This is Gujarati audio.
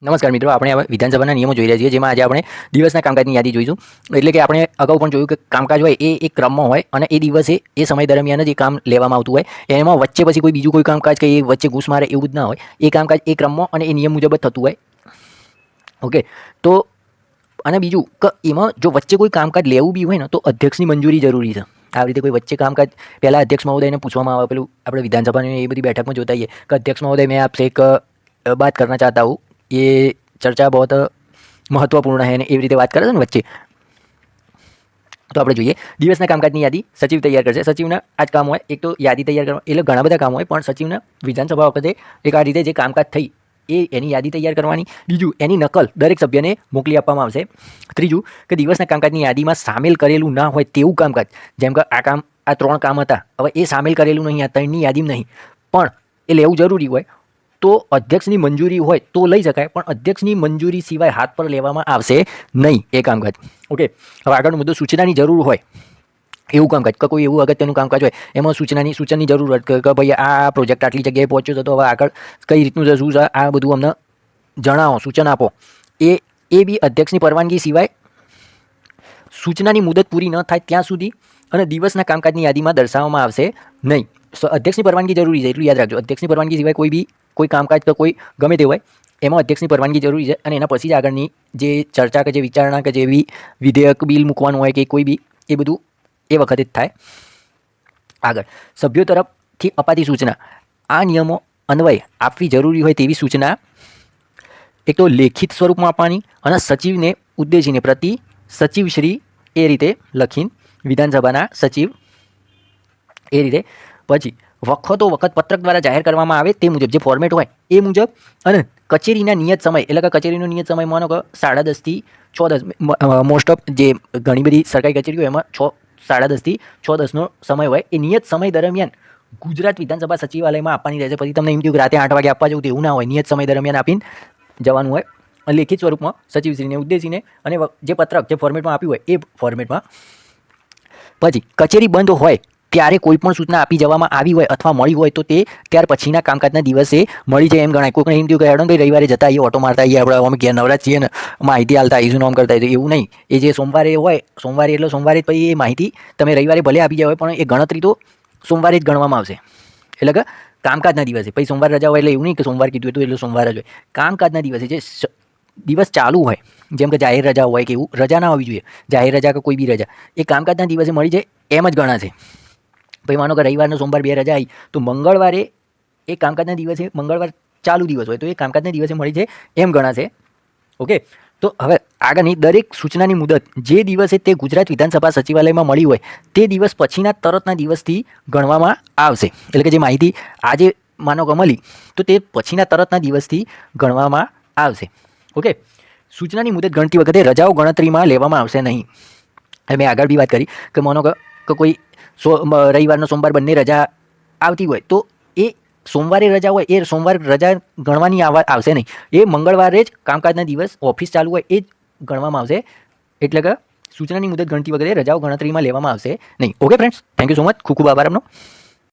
નમસ્કાર મિત્રો, આપણે હવે વિધાનસભાના નિયમો જોઈ રહ્યા છીએ, જેમાં આજે આપણે દિવસના કામકાજની યાદી જોઈશું. એટલે કે આપણે અગાઉ પણ જોયું કે કામકાજ હોય એ એક ક્રમમાં હોય અને એ દિવસે એ સમય દરમિયાન જ એ કામ લેવામાં આવતું હોય. એમાં વચ્ચે પછી કોઈ બીજું કોઈ કામકાજ કે એ વચ્ચે ઘૂસ મારે એવું જ ના હોય. એ કામકાજ એ ક્રમમાં અને એ નિયમ મુજબ જ થતું હોય. ઓકે, તો અને બીજું કે એમાં જો વચ્ચે કોઈ કામકાજ લેવું બી હોય ને તો અધ્યક્ષની મંજૂરી જરૂરી છે. આવી રીતે કોઈ વચ્ચે કામકાજ પહેલાં અધ્યક્ષ મહોદયને પૂછવામાં આવે. પેલું આપણે વિધાનસભાની એ બધી બેઠકમાં જોતા હોઈએ કે અધ્યક્ષ મહોદય મેં આપसे એક बात करना चाहता हूँ, ये चर्चा बहुत महत्वपूर्ण है ને એવી રીતે વાત કરે છે ને વચ્ચે. તો આપણે જોઈએ દિવસના કામકાજની યાદી સચિવ તૈયાર કરશે. સચિવના આ જ કામ હોય. એક તો યાદી તૈયાર કરવા એટલે ઘણા બધા કામ હોય, પણ સચિવના વિધાનસભા વખતે એક આ રીતે જે કામકાજ થઈ એની યાદી તૈયાર કરવાની. બીજું, એની નકલ દરેક સભ્યને મોકલી આપવામાં આવશે. ત્રીજું, કે દિવસના કામકાજની યાદીમાં સામેલ કરેલું ના હોય તેવું કામકાજ, જેમ કે આ 3 કામ હતા, હવે એ સામેલ કરેલું નહીં, આ 3ની યાદીમાં નહીં, પણ એ લેવું જરૂરી હોય તો અધ્યક્ષની મંજૂરી હોય તો લઈ શકાય, પણ અધ્યક્ષની મંજૂરી સિવાય હાથ પર લેવામાં આવશે નહીં એ કામકાજ. ઓકે, હવે આગળનો મુદ્દો સૂચનાની જરૂર હોય એવું કામકાજ, કે કોઈ એવું અગત્યનું કામકાજ હોય એમાં સૂચનની જરૂર હોય કે ભાઈ આ પ્રોજેક્ટ આટલી જગ્યાએ પહોંચ્યો છે, તો હવે આગળ કઈ રીતનું છે, શું છે, આ બધું અમને જણાવો, સૂચન આપો. એ બી અધ્યક્ષની પરવાનગી સિવાય સૂચનાની મુદત પૂરી ન થાય ત્યાં સુધી અને દિવસના કામકાજની યાદીમાં દર્શાવવામાં આવશે નહીં. અધ્યક્ષની પરવાનગી જરૂરી છે, એટલું યાદ રાખજો. અધ્યક્ષની પરવાનગી સિવાય કોઈ કામકાજ કે કોઈ ગમે તે હોય એમાં અધ્યક્ષની પરવાનગી જરૂરી છે, અને એના પછી જ આગળની જે ચર્ચા કે જે વિચારણા કે જે બી વિધેયક બિલ મૂકવાનું હોય કે કોઈ બી એ બધું એ વખતે જ થાય. આગળ સભ્યો તરફથી અપાતી સૂચના. આ નિયમો અન્વયે આપવી જરૂરી હોય તેવી સૂચના એક તો લેખિત સ્વરૂપમાં આપવાની અને સચિવને ઉદ્દેશીને પ્રતિ સચિવશ્રી એ રીતે લખીને વિધાનસભાના સચિવ એ રીતે. પછી વખતો વખત પત્રક દ્વારા જાહેર કરવામાં આવે તે મુજબ જે ફોર્મેટ હોય એ મુજબ, અને કચેરીના નિયત સમય એટલે કે કચેરીનો નિયત સમય માનો કે 10:30 થી 6:10, મોસ્ટ ઓફ જે ઘણી બધી સરકારી કચેરીઓ એમાં 10:30 થી 6:10નો સમય હોય. એ નિયત સમય દરમિયાન ગુજરાત વિધાનસભા સચિવાલયમાં આપવાની રહે છે. પછી તમને એમ થયું કે રાતે 8 વાગે આપવા જવું, તો એવું ના હોય. નિયત સમય દરમિયાન આપીને જવાનું હોય લેખિત સ્વરૂપમાં સચિવશ્રીને ઉદ્દેશીને, અને જે પત્રક જે ફોર્મેટમાં આપ્યું હોય એ ફોર્મેટમાં. પછી કચેરી બંધ હોય ત્યારે કોઈ પણ સૂચના આપી જવામાં આવી હોય અથવા મળી હોય તો તે ત્યાર પછીના કામકાજના દિવસે મળી જાય એમ ગણાય. કોઈકને એમ થયું કે હેડો ભાઈ રવિવારે જતા આવીએ, ઓટો મારતા આવીએ, આપણે અમે ઘેર નવરાજ છીએ ને માહિતી હાલતા આવીશું, નામ કરતા આવીશું, એવું નહીં. એ જે સોમવારે હોય, સોમવારે એટલે સોમવારે જ પછી એ માહિતી તમે રવિવારે ભલે આપી જાય હોય, પણ એ ગણતરી તો સોમવારે જ ગણવામાં આવશે. એટલે કે કામકાજના દિવસે. પછી સોમવાર રજા હોય એટલે એવું નહીં કે સોમવાર કીધું હતું એટલે સોમવાર જ હોય. કામકાજના દિવસે જે દિવસ ચાલુ હોય, જેમ કે જાહેર રજા હોય કે એવું, રજા ના હોવી જોઈએ. જાહેર રજા કે કોઈ બી રજા એ કામકાજના દિવસે મળી જાય એમ જ ગણાશે. ભાઈ માનો કે રવિવારનો સોમવાર 2 રજા આવી, તો મંગળવારે એ કામકાજના દિવસે, મંગળવાર ચાલુ દિવસ હોય તો એ કામકાજના દિવસે મળી જાય એમ ગણાશે. ઓકે, તો હવે આગળની દરેક સૂચનાની મુદત જે દિવસે તે ગુજરાત વિધાનસભા સચિવાલયમાં મળી હોય તે દિવસ પછીના તરતના દિવસથી ગણવામાં આવશે. એટલે કે જે માહિતી આજે માનો કે મળી તો તે પછીના તરતના દિવસથી ગણવામાં આવશે. ઓકે, સૂચનાની મુદત ગણતી વખતે રજાઓ ગણતરીમાં લેવામાં આવશે નહીં. મેં આગળ બી વાત કરી કે માનો કે કોઈ રવિવારનો સોમવાર બંને રજા આવતી હોય તો એ સોમવારે રજા હોય એ સોમવાર રજા ગણવાની આવશે નહીં. એ મંગળવારે જ કામકાજના દિવસ ઓફિસ ચાલુ હોય એ જ ગણવામાં આવશે. એટલે કે સૂચનાની મુદત ગણતી વખતે રજાઓ ગણતરીમાં લેવામાં આવશે નહીં. Okay friends, thank you so much. ખૂબ ખૂબ આભાર આપનો.